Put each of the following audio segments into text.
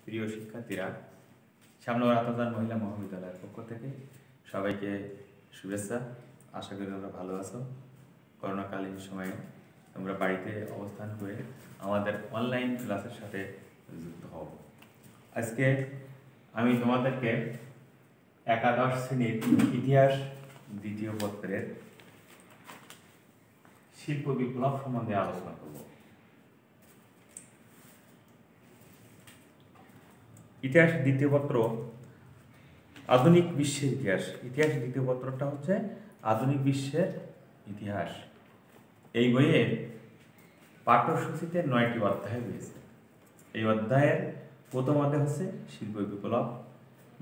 প্রিয় শিক্ষার্থীরা, সামনে আতাজান মহিলা মহাবিদ্যালয়ের পক্ষ থেকে সবাইকে শুভেচ্ছা। আশা করি তোমরা ভালো আছো। করোনাকালীন সময়ে তোমরা বাড়িতে অবস্থান করে আমাদের অনলাইন ক্লাসের সাথে যুক্ত হও। আজকে আমি তোমাদেরকে একাদশ শ্রেণীর ইতিহাস দ্বিতীয় পত্রের শিল্প বিপ্লব সম্বন্ধে আলোচনা করব। ইতিহাস দ্বিতীয় পত্র আধুনিক বিশ্বের ইতিহাস। ইতিহাস দ্বিতীয় পত্রটা হচ্ছে আধুনিক বিশ্বের ইতিহাস। এই বইয়ে পাঠ্যসূচিতে 9টি অধ্যায় রয়েছে। এই অধ্যায়ের প্রথম অধ্যায় হচ্ছে শিল্প বিপ্লব,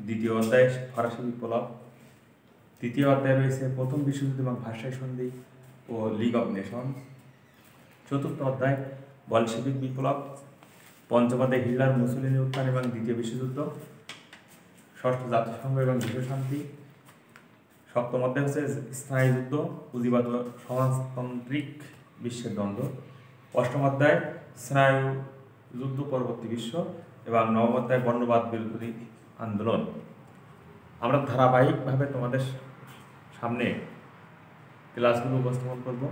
দ্বিতীয় অধ্যায় ফরাসি বিপ্লব, তৃতীয় অধ্যায় রয়েছে প্রথম বিশ্বযুদ্ধ এবং ভার্সাই সন্ধি ও লিগ অব নেশনস, চতুর্থ অধ্যায় বলশেভিক বিপ্লব, পঞ্চম অধ্যায় হিটলার মুসোলিনি উত্থান এবং দ্বিতীয় বিশ্বযুদ্ধ, ষষ্ঠ জাতিসংঘ এবং বিশ্বশান্তি, সপ্তম অধ্যায় হচ্ছে স্নায়ুযুদ্ধ, পুঁজিবাদ ও সমাজতান্ত্রিক বিশ্বের দ্বন্দ্ব, অষ্টম অধ্যায় স্নায়ু যুদ্ধ পরবর্তী বিশ্ব এবং নবম অধ্যায় বর্ণবাদ বিরোধী আন্দোলন। আমরা ধারাবাহিকভাবে তোমাদের সামনে ক্লাসগুলো উপস্থাপন করব।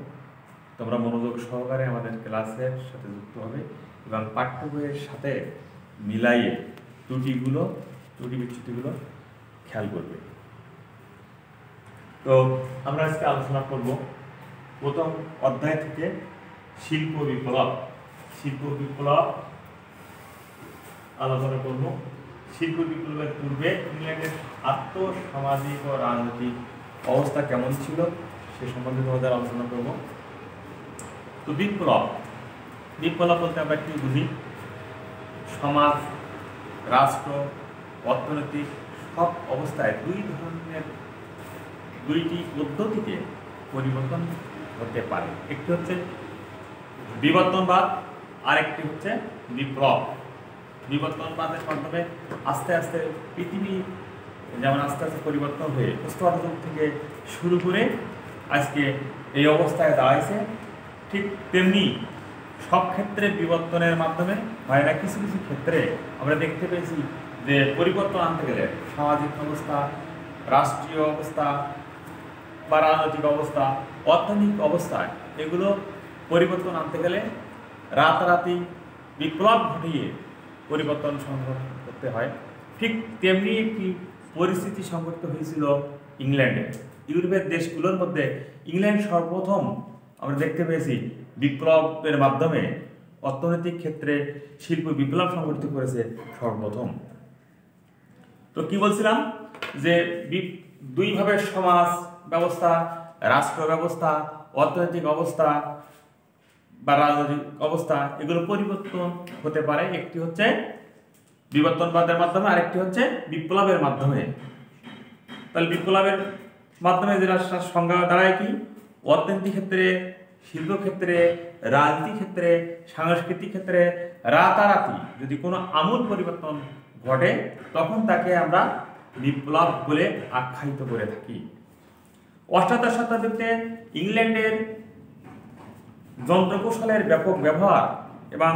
তোমরা মনোযোগ সহকারে আমাদের ক্লাসের সাথে যুক্ত হবে এবং পাঠ্য বইয়ের সাথে মিলাইয়ে ত্রুটি বিচ্যুতিগুলো খেয়াল করবে। তো আমরা আজকে আলোচনা করব প্রথম অধ্যায় থেকে শিল্প বিপ্লব আলোচনা করব। শিল্প বিপ্লবের পূর্বে ইংল্যান্ডের আর্থ-সামাজিক ও রাজনৈতিক অবস্থা কেমন ছিল সে সম্বন্ধে তোমাদের আলোচনা করব। তো বিপ্লব বলতে আমরা কি বুঝি? সমাজ, রাষ্ট্র, অর্থনৈতিক সব অবস্থায় দুইটি পদ্ধতিতে পরিবর্তন হতে পারে। একটি হচ্ছে বিবর্তনবাদ আর একটি হচ্ছে বিপ্লব। বিবর্তনবাদের মাধ্যমে আস্তে আস্তে পৃথিবী যেমন আস্তে আস্তে পরিবর্তন হয়ে প্রস্তর যুগ থেকে শুরু করে আজকে এই অবস্থায় দাঁড়াইছে, ঠিক তেমনি সব ক্ষেত্রে বিবর্তনের মাধ্যমে হয় না। কিছু কিছু ক্ষেত্রে আমরা দেখতে পেয়েছি যে পরিবর্তন আনতে গেলে সামাজিক অবস্থা, রাষ্ট্রীয় অবস্থা বা রাজনৈতিক অবস্থা, অর্থনৈতিক অবস্থায় এগুলো পরিবর্তন আনতে গেলে রাতারাতি বিপ্লব ঘটিয়ে পরিবর্তন সংঘটন করতে হয়। ঠিক তেমনি একটি পরিস্থিতি সংঘটিত হয়েছিল ইংল্যান্ডে। ইউরোপের দেশগুলোর মধ্যে ইংল্যান্ড সর্বপ্রথম আমরা দেখতে পেয়েছি বিপ্লবের মাধ্যমে অর্থনৈতিক ক্ষেত্রে শিল্প বিপ্লব সংঘটিত করেছে সর্বপ্রথম। তো কি বলছিলাম যে দুইভাবে সমাজ ব্যবস্থা, রাষ্ট্র ব্যবস্থা, অর্থনৈতিক অবস্থা বা রাজনৈতিক অবস্থা এগুলো পরিবর্তন হতে পারে। একটি হচ্ছে বিবর্তনবাদের মাধ্যমে, আরেকটি হচ্ছে বিপ্লবের মাধ্যমে। তাহলে বিপ্লবের মাধ্যমে যেটা সংজ্ঞা দাঁড়ায় কি? অর্থনীতি ক্ষেত্রে, শিল্প ক্ষেত্রে, রাজনীতি ক্ষেত্রে, সাংস্কৃতিক ক্ষেত্রে রাতারাতি যদি কোনো আমূল পরিবর্তন ঘটে তখন তাকে আমরা বিপ্লব বলে আখ্যায়িত করে থাকি। অষ্টাদশ শতাব্দীতে ইংল্যান্ডের যন্ত্রকৌশলের ব্যাপক ব্যবহার এবং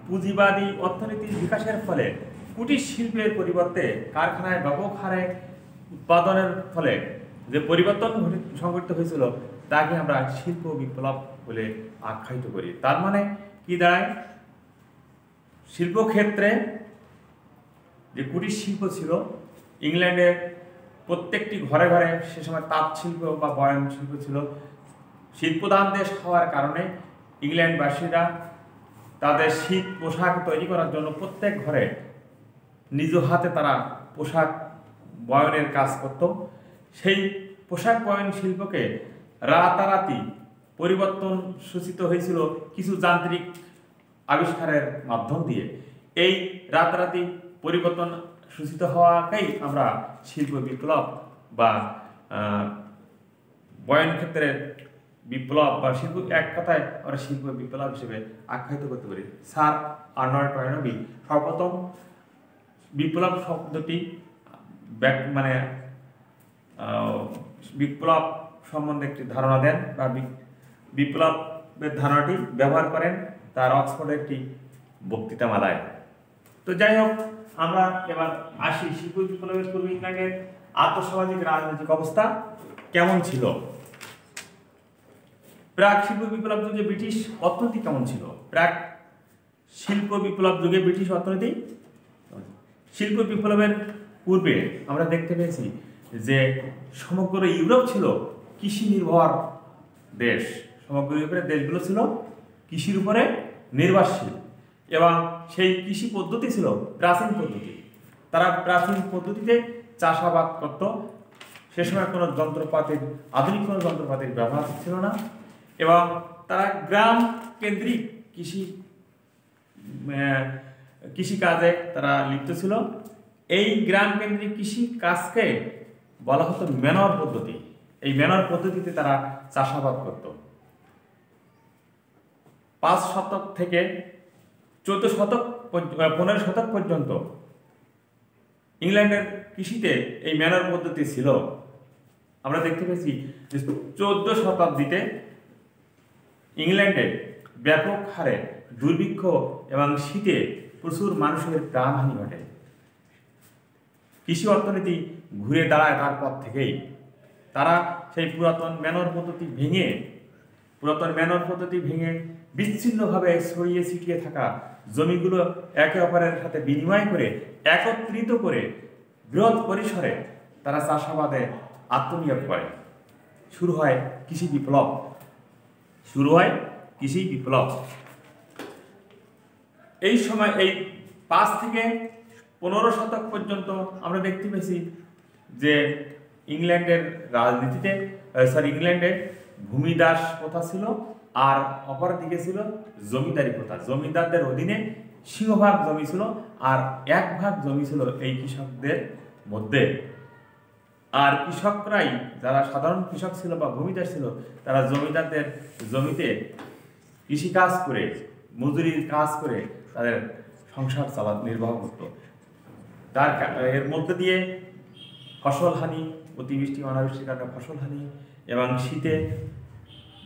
পুঁজিবাদী অর্থনীতির বিকাশের ফলে কুটির শিল্পের পরিবর্তে কারখানায় ব্যাপক হারে উৎপাদনের ফলে যে পরিবর্তন সংঘটিত হয়েছিল তাকে আমরা শিল্প বিপ্লব বলে আখ্যায়িত করি। তার মানে কি দাঁড়ায়? শিল্পক্ষেত্রে যে কুটির শিল্প ছিল, ইংল্যান্ডের প্রত্যেকটি ঘরে ঘরে সে সময় তাঁত শিল্প বা বয়ন শিল্প ছিল। শীতপ্রধান দেশ হওয়ার কারণে ইংল্যান্ডবাসীরা তাদের শীত পোশাক তৈরি করার জন্য প্রত্যেক ঘরে নিজ হাতে তারা পোশাক বয়নের কাজ করত। সেই পোশাক বয়ন শিল্পকে রাতারাতি পরিবর্তন সূচিত হয়েছিল কিছু যান্ত্রিক আবিষ্কারের মাধ্যম দিয়ে। এই রাতারাতি পরিবর্তন সূচিত হওয়াকেই আমরা শিল্প বিপ্লব বা বয়ন ক্ষেত্রের বিপ্লব বা শিল্প, এক কথায় আমরা শিল্প বিপ্লব হিসেবে আখ্যায়িত করতে পারি। স্যার আর্নল্ড টয়নবী সর্বপ্রথম বিপ্লব শব্দটি মানে বিপ্লব সম্বন্ধে একটি ধারণা দেন বা বিপ্লবের ধারণাটি ব্যবহার করেন তার অক্সফোর্ডের একটি বক্তৃতামালায়। তো যাই হোক, আমরা এবার আসি শিল্প বিপ্লবের পূর্বে ইংল্যান্ডের আর্থসামাজিক রাজনৈতিক অবস্থা কেমন ছিল। প্রাক শিল্প বিপ্লব যুগে ব্রিটিশ অর্থনীতি কেমন ছিল? প্রাক শিল্প বিপ্লব যুগে ব্রিটিশ অর্থনীতি, শিল্প বিপ্লবের পূর্বে আমরা দেখতে পেয়েছি যে সমগ্র ইউরোপ ছিল কৃষি নির্ভর দেশ। সমগ্র ইউরোপের দেশগুলো ছিল কৃষির উপরে নির্ভরশীল এবং সেই কৃষি পদ্ধতি ছিল প্রাচীন পদ্ধতি। তারা প্রাচীন পদ্ধতিতে চাষাবাদ করত। সে সময় কোনো যন্ত্রপাতির, আধুনিক কোনো যন্ত্রপাতির ব্যবহার ছিল না এবং তারা গ্রাম কেন্দ্রিক কৃষিকাজে তারা লিপ্ত ছিল। এই গ্রাম কেন্দ্রিক কৃষি কাজকে বলা হতো ম্যানর পদ্ধতি। এই ম্যানর পদ্ধতিতে তারা চাষাবাদ করত। 5 শতক থেকে 14 শতক 15 শতক পর্যন্ত ইংল্যান্ডের কৃষিতে এই ম্যানর পদ্ধতি ছিল। আমরা দেখতে পেয়েছি যে 14 শতাব্দীতে ইংল্যান্ডে ব্যাপক হারে দুর্ভিক্ষ এবং শীতে প্রচুর মানুষের প্রাণহানি ঘটে। কৃষি অর্থনীতি ঘুরে দাঁড়ায় তারপর থেকেই। তারা সেই পুরাতন ম্যানর পদ্ধতি ভেঙে বিচ্ছিন্নভাবে ছড়িয়ে ছিটিয়ে থাকা জমিগুলো একে অপরের সাথে বিনিময় করে একত্রিত করে বৃহৎ পরিসরে তারা চাষাবাদে আত্মনিয়োগ করে। শুরু হয় কৃষি বিপ্লব। এই সময় এই 5 থেকে 15 শতক পর্যন্ত আমরা দেখতে পেয়েছি যে ইংল্যান্ডে ভূমিদাস প্রথা ছিল আর অপরদিকে ছিল জমিদারি প্রথা। জমিদারদের অধীনে সিংহভাগ জমি ছিল আর 1 ভাগ জমি ছিল এই কৃষকদের মধ্যে। আর কৃষকরাই, যারা সাধারণ কৃষক ছিল বা ভূমিদার ছিল, তারা জমিদারদের জমিতে কৃষিকাজ করে, মজুরির কাজ করে তাদের সংসার নির্বাহ করত। এর মধ্যে দিয়ে ফসলহানি, অতিবৃষ্টি অনাবৃষ্টির কারণে ফসলহানি এবং শীতে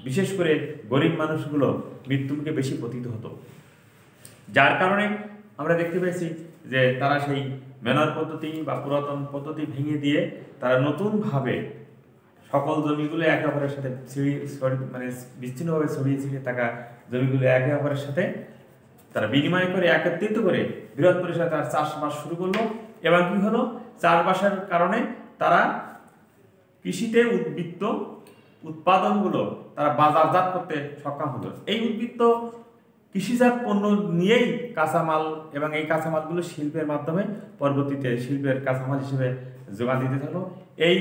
বিশেষ করে গরিব মানুষগুলো মৃত্যুমুখে বেশি পতিত হতো। যার কারণে আমরা দেখতে পেয়েছি যে তারা সেই ম্যানর পদ্ধতি বা পুরাতন পদ্ধতি ভেঙে দিয়ে তারা নতুনভাবে সকল জমিগুলো একে অপরের সাথে বিচ্ছিন্নভাবে ছড়িয়ে ছিটিয়ে থাকা জমিগুলো একে অপরের সাথে তারা বিনিময় করে একত্রিত করে বৃহৎ পরিসরে তারা চাষবাস শুরু করলো। এবং কি হলো, চাষবাসের কারণে তারা কৃষিতে উদ্বৃত্ত উৎপাদনগুলো তারা বাজারজাত করতে সক্ষম হলো। এই উদ্বৃত্ত কৃষিজাত পণ্য নিয়েই কাঁচামাল, এবং এই কাঁচামালগুলো শিল্পের মাধ্যমে পরবর্তীতে শিল্পের কাঁচামাল হিসেবে যোগান দিতে থাকলো। এই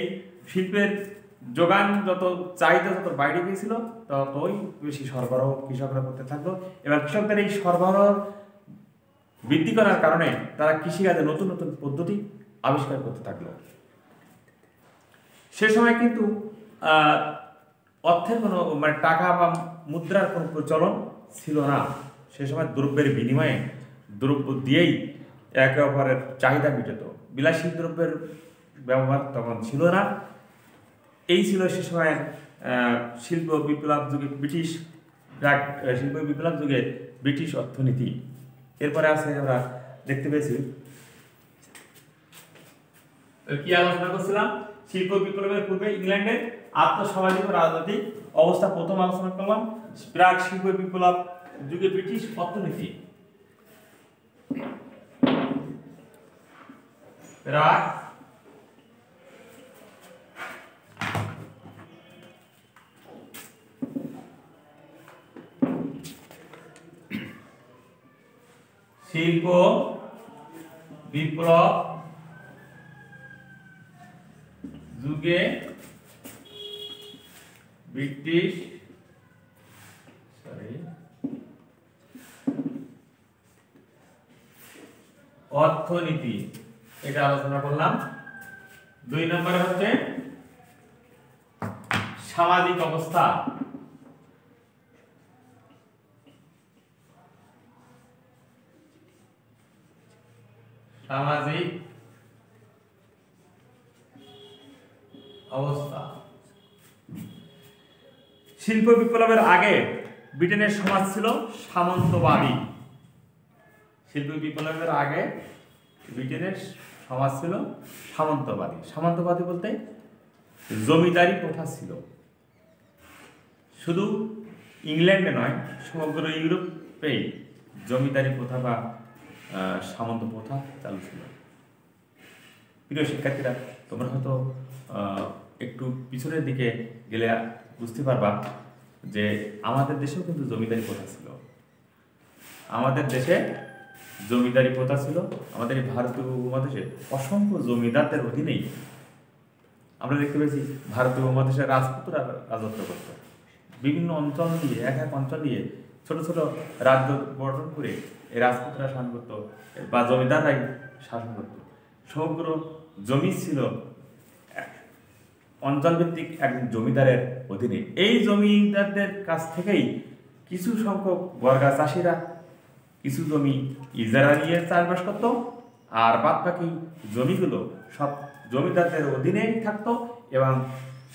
শিল্পের যোগান চাহিদা যত বাইরে গিয়েছিল ততই বেশি সরবরাহ কৃষকরা করতে থাকলো এবং কৃষকদের এই সরবরাহ বৃদ্ধি করার কারণে তারা কৃষিকাজে নতুন নতুন পদ্ধতি আবিষ্কার করতে থাকলো। সে সময় কিন্তু অর্থের কোনো টাকা বা মুদ্রার কোনো প্রচলন ছিল না। সে সময় দ্রব্যের বিনিময়ে দ্রব্য দিয়েই একে অপরের চাহিদা মিটত। বিলাসী দ্রব্যের ব্যবহার তখন ছিল না। এই ছিল সে সময়ের শিল্প বিপ্লব যুগে ব্রিটিশ অর্থনীতি। এরপরে আছে আমরা দেখতে পেয়েছি কি আলোচনা করছিলাম, শিল্প বিপ্লবের পূর্বে ইংল্যান্ডের আর্থসামাজিক ও রাজনৈতিক অবস্থা প্রথম আলোচনা করলাম। প্রাক শিল্প বিপ্লব যুগে ব্রিটিশ অর্থনীতি। প্রাক শিল্প বিপ্লব যুগে ব্রিটিশ অর্থনীতি, এটা আলোচনা করলাম। 2 নম্বরে হচ্ছে সামাজিক অবস্থা। সামাজিক অবস্থা। শিল্প বিপ্লবের আগে ব্রিটেনের সমাজ ছিল সামন্তবাদী। শিল্প বিপ্লবের আগে ব্রিটেনের সমাজ ছিল সামন্তবাদী। সামন্তবাদী বলতে জমিদারি প্রথা ছিল। শুধু ইংল্যান্ডে নয়, সমগ্র ইউরোপেই জমিদারি প্রথা বা সামন্ত প্রথা চালু ছিল। প্রিয় শিক্ষার্থীরা, তোমরা হয়তো একটু পিছনের দিকে গেলে বুঝতে পারবা যে আমাদের দেশেও কিন্তু জমিদারি প্রথা ছিল। আমাদের দেশে জমিদারি প্রথা ছিল। আমাদের এই ভারতীয় উপমহাদেশে অসংখ্য জমিদারদের অধীনেই আমরা দেখতে পেয়েছি ভারতীয় উপমহাদেশের রাজপুতরা রাজত্ব করত। বিভিন্ন অঞ্চল নিয়ে, এক এক অঞ্চল নিয়ে ছোট ছোট রাজ্য গঠন করে এই রাজপুতরা শাসন করত বা জমিদাররাই শাসন করত। সমগ্র জমি ছিল অঞ্চলভিত্তিক এক জমিদারের অধীনে। এই জমিদারদের কাছ থেকেই কিছু সংখ্যক বর্গা চাষিরা কিছু জমি ইজারা নিয়ে চাষবাস করত, আর বাদ বাকি জমিগুলো সব জমিদারদের অধীনেই থাকতো এবং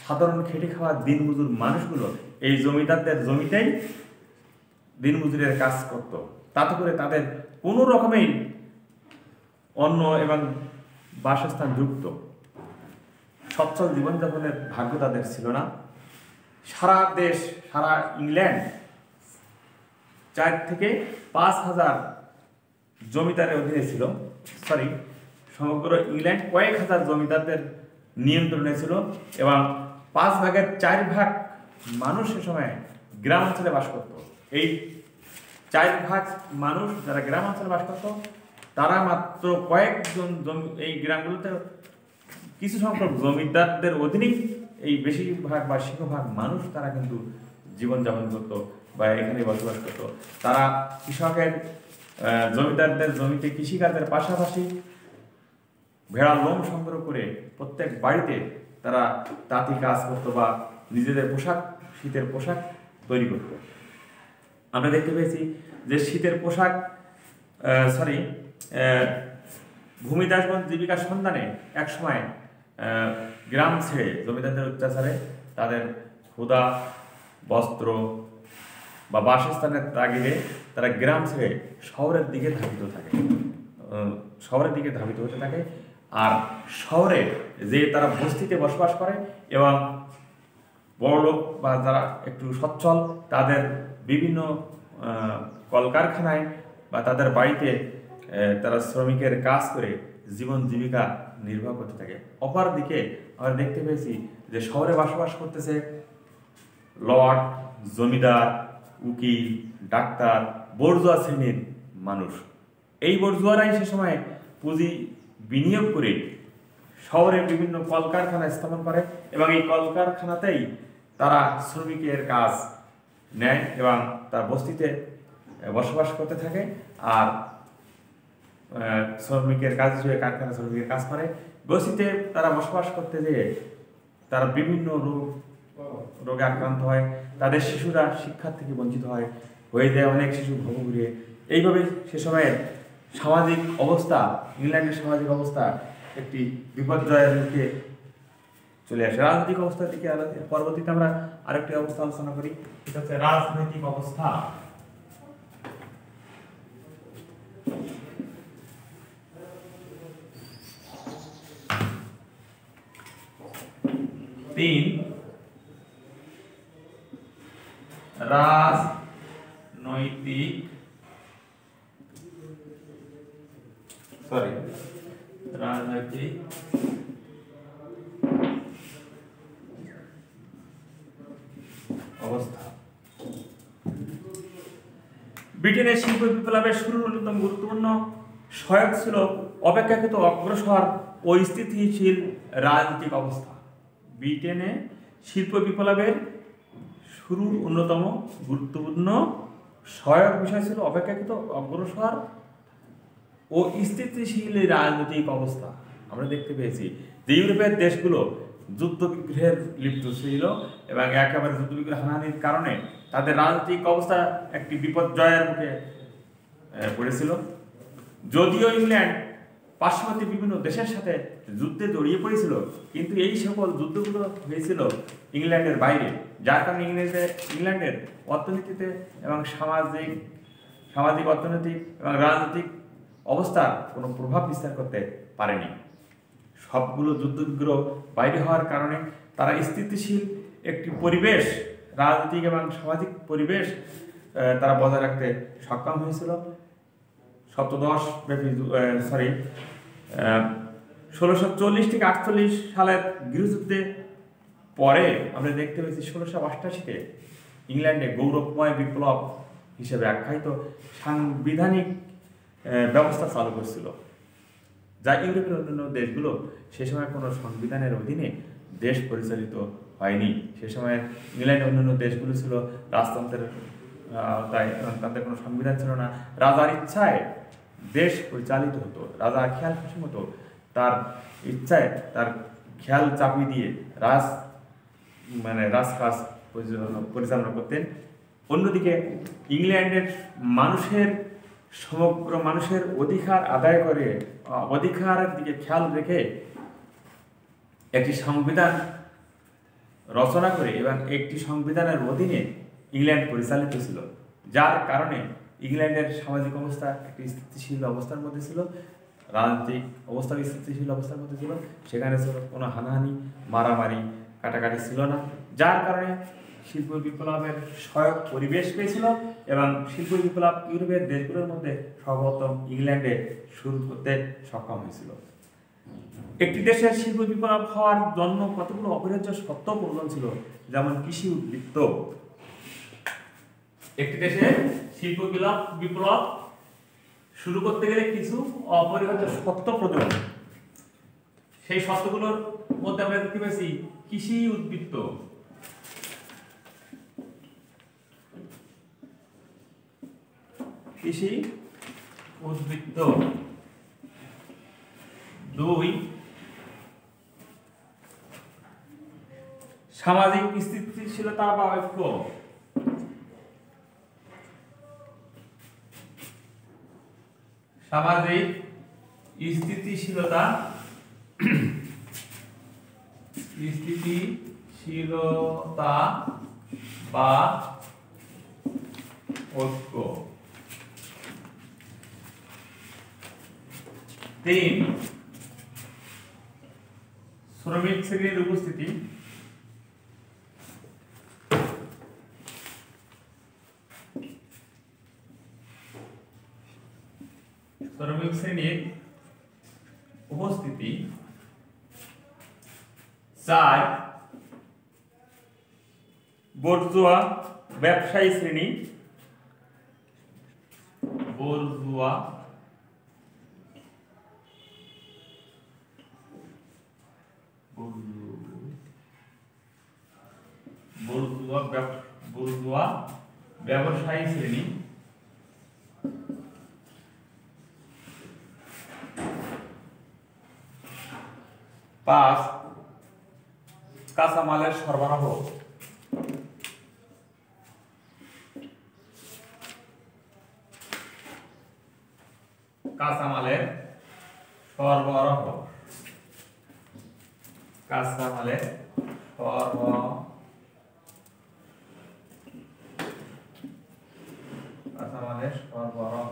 সাধারণ খেটে খাওয়া দিনমজুর মানুষগুলো এই জমিদারদের জমিতেই দিনমজুরের কাজ করত। তাতে করে তাদের কোনো রকমেই অন্ন এবং বাসস্থান যুক্ত সচ্ছল জীবনযাপনের ভাগ্য তাদের ছিল না। সারা দেশ, সারা ইংল্যান্ড 4 থেকে 5,000 জমিদারের অধীনে ছিল। সমগ্র ইংল্যান্ড কয়েক হাজার জমিদারদের নিয়ন্ত্রণে ছিল এবং 5 ভাগের 4 ভাগ মানুষ সে সময় গ্রাম অঞ্চলে বাস করত। এই 4 ভাগ মানুষ যারা গ্রাম অঞ্চলে বাস করত, তারা মাত্র কয়েকজন এই গ্রামগুলোতে কিছু সংখ্যক জমিদারদের অধীনেই এই বেশিরভাগ বা সিংহভাগ মানুষ তারা কিন্তু জীবনযাপন করত বা এখানে বসবাস করত। তারা কৃষকের জমিদারদের জমিতে কৃষিকাজের পাশাপাশি ভেড়ার লোম সংগ্রহ করে প্রত্যেক বাড়িতে তারা তাঁতি কাজ করতো বা নিজেদের পোশাক, শীতের পোশাক তৈরি করত। আমরা দেখতে পেয়েছি যে শীতের পোশাক ভূমিদাসগঞ্জ জীবিকার সন্ধানে একসময় গ্রাম ছেড়ে জমিদারদের অত্যাচারে তাদের ক্ষুধা, বস্ত্র বা বাসস্থানের তাগিদে তারা গ্রাম ছেড়ে শহরের দিকে ধাবিত হতে থাকে। আর শহরে যে তারা বস্তিতে বসবাস করে এবং বড়লোক বা যারা একটু সচ্ছল তাদের বিভিন্ন কলকারখানায় বা তাদের বাড়িতে তারা শ্রমিকের কাজ করে জীবন জীবিকা নির্বাহ করতে থাকে। অপরদিকে আমরা দেখতে পেয়েছি যে শহরে বসবাস করতেছে লর্ড, জমিদার, উকিল, ডাক্তার, বর্জুয়া শ্রেণীর মানুষ। এই বর্জুয়ারাই সে সময় পুঁজি বিনিয়োগ করে শহরে বিভিন্ন কলকারখানা স্থাপন করে এবং এই কলকারখানাতেই তারা শ্রমিকের কাজ নেয় এবং তার বস্তিতে বসবাস করতে থাকে। আর শ্রমিকের কাজ হিসেবে কারখানা শ্রমিকের কাজ করে। বস্তিতে তারা বসবাস করতে যেয়ে তারা বিভিন্ন রোগে আক্রান্ত হয়। তাদের শিশুরা শিক্ষার থেকে বঞ্চিত হয়ে যায় অনেক শিশু ভবঘুরে। এইভাবে সে সময়ের সামাজিক অবস্থা, ইংল্যান্ডের সামাজিক অবস্থা একটি বিপর্যয়ের মুখে চলে আসে। রাজনৈতিক অবস্থার দিকে পরবর্তীতে আমরা আরেকটি অবস্থা আলোচনা করি, সেটা হচ্ছে রাজনৈতিক অবস্থা। রাজনৈতিক অবস্থা। ব্রিটেনের শিল্প বিপ্লবের শুরুর অন্যতম গুরুত্বপূর্ণ সহায়ক ছিল অপেক্ষাকৃত অগ্রসর ও স্থিতিশীল রাজনৈতিক অবস্থা। ব্রিটেনে শিল্প বিপ্লবের শুরুর অন্যতম গুরুত্বপূর্ণ সহায়ক বিষয় ছিল অপেক্ষাকৃত অগ্রসর ও স্থিতিশীল রাজনৈতিক অবস্থা। আমরা দেখতে পেয়েছি যে ইউরোপের দেশগুলো যুদ্ধ বিগ্রহের লিপ্ত ছিল এবং একেবারে যুদ্ধ বিগ্রহ হানাহানির কারণে তাদের রাজনৈতিক অবস্থা একটি বিপর্যয়ের মুখে পড়েছিল। যদিও ইংল্যান্ড পার্শ্ববর্তী বিভিন্ন দেশের সাথে যুদ্ধে জড়িয়ে পড়েছিল, কিন্তু এই সকল যুদ্ধগুলো হয়েছিল ইংল্যান্ডের বাইরে, যার কারণে ইংল্যান্ডের অর্থনীতিতে এবং সামাজিক, অর্থনৈতিক এবং রাজনৈতিক অবস্থার কোনো প্রভাব বিস্তার করতে পারেনি। সবগুলো যুদ্ধবিগ্রহ বাইরে হওয়ার কারণে তারা স্থিতিশীল একটি পরিবেশ, রাজনৈতিক এবং সামাজিক পরিবেশ তারা বজায় রাখতে সক্ষম হয়েছিল। সপ্তদশ ব্যাপী 1640 থেকে 48 সালের গৃহযুদ্ধে পরে আমরা দেখতে পেয়েছি 1688-তে ইংল্যান্ডে গৌরবময় বিপ্লব হিসেবে আখ্যায়িত সাংবিধানিক ব্যবস্থা চালু করেছিল, যা ইউরোপের অন্যান্য দেশগুলো সে সময় কোনো সংবিধানের অধীনে দেশ পরিচালিত হয়নি। সে সময় ইংল্যান্ডের অন্যান্য দেশগুলো ছিল রাজতন্ত্রের তাই তাদের কোনো সংবিধান ছিল না। রাজার ইচ্ছায় দেশ পরিচালিত হতো, রাজার খেয়াল খুশি মতো তার ইচ্ছায় তার খেয়াল চাপিয়ে দিয়ে রাজকাজ পরিচালনা করতেন। অন্যদিকে ইংল্যান্ডের সমগ্র মানুষের অধিকার আদায় করে, অধিকারের দিকে খেয়াল রেখে একটি সংবিধান রচনা করে এবং একটি সংবিধানের অধীনে ইংল্যান্ড পরিচালিত ছিল, যার কারণে ইংল্যান্ডের সামাজিক অবস্থা একটি স্থিতিশীল অবস্থার মধ্যে ছিল, রাজনৈতিক অবস্থা স্থিতিশীল অবস্থার মধ্যে ছিল। সেখানে ছিল কোনো হানাহানি, মারামারি, কাটাকাটি ছিল না, যার কারণে শিল্প বিপ্লবের সহায়ক পরিবেশ পেয়েছিল এবং শিল্প বিপ্লব ইউরোপের দেশগুলোর মধ্যে সর্বপ্রথম ইংল্যান্ডে শুরু করতে সক্ষম হয়েছিল। একটি দেশের শিল্প বিপ্লব হওয়ার জন্য কতগুলো অপরিহার্য শর্ত প্রয়োজন ছিল, যেমন কৃষি উদ্বৃত্ত। একটি দেশের শিল্প বিপ্লব শুরু করতে গেলে কিছু অপরিহার্য শর্ত প্রয়োজন। সেই শর্তগুলোর মধ্যে আমরা দেখতে পাচ্ছি কৃষি উদ্বৃত্ত, কৃষি উদ্বৃত্ত। 2, সামাজিক স্থিতিশীলতা বা ঐক্য। সামাজিক স্থিতিশীলতা বা ঐক্য। 3, শ্রমিক শ্রেণীর উপস্থিতি। শ্রমিক শ্রেণীর উপস্থিতি। 4, বুর্জোয়া ব্যবসায়ী শ্রেণী। বুর্জোয়া ব্যবসায়ী শ্রেণী। 5, কাঁচামালের সরবরাহ। কাঁচামালের সরবরাহ। কাঁচামালের সরবরাহ।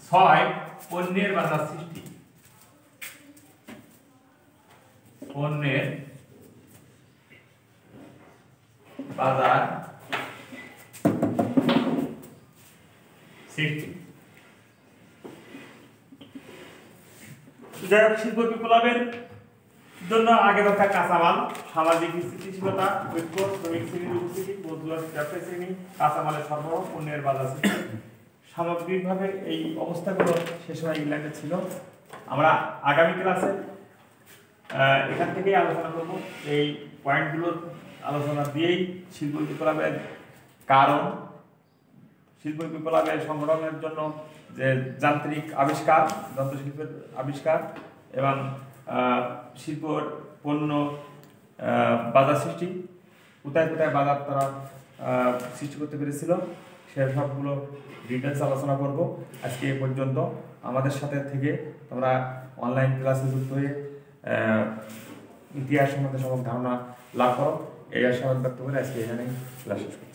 6, পণ্যের বাজার সৃষ্টি। পণ্যের বাজার সৃষ্টি। শিল্প বিপ্লবের জন্য আগে দরকার কাঁচামাল, সামাজিক স্থিতিশীলতা, ঐক্য, শ্রমিক শ্রেণীর উপস্থিতি, ব্যবসায়ী শ্রেণী, কাঁচামালের সরবরাহ, পণ্যের বাজার সৃষ্টি। সামগ্রিকভাবে এই অবস্থাগুলো সে সময় ইংল্যান্ডে ছিল। আমরা আগামী ক্লাসে এখান থেকেই আলোচনা করব। এই পয়েন্টগুলোর আলোচনা দিয়েই শিল্প বিপ্লবের কারণ, শিল্প বিপ্লবের সংগঠনের জন্য যে যান্ত্রিক আবিষ্কার, যন্ত্রশিল্পের আবিষ্কার এবং শিল্প পণ্য বাজার সৃষ্টি, কোথায় কোথায় বাজার তারা সৃষ্টি করতে পেরেছিল, সে সবগুলো ডিটেলস আলোচনা করব। আজকে এ পর্যন্ত। আমাদের সাথে থেকে তোমরা অনলাইন ক্লাসে যুক্ত হয়ে ইতিহাস সম্বন্ধে সব ধারণা লাভ করো। এই আশাবাদ ব্যক্ত করে আজকে এখানে ক্লাস শেষ করছি।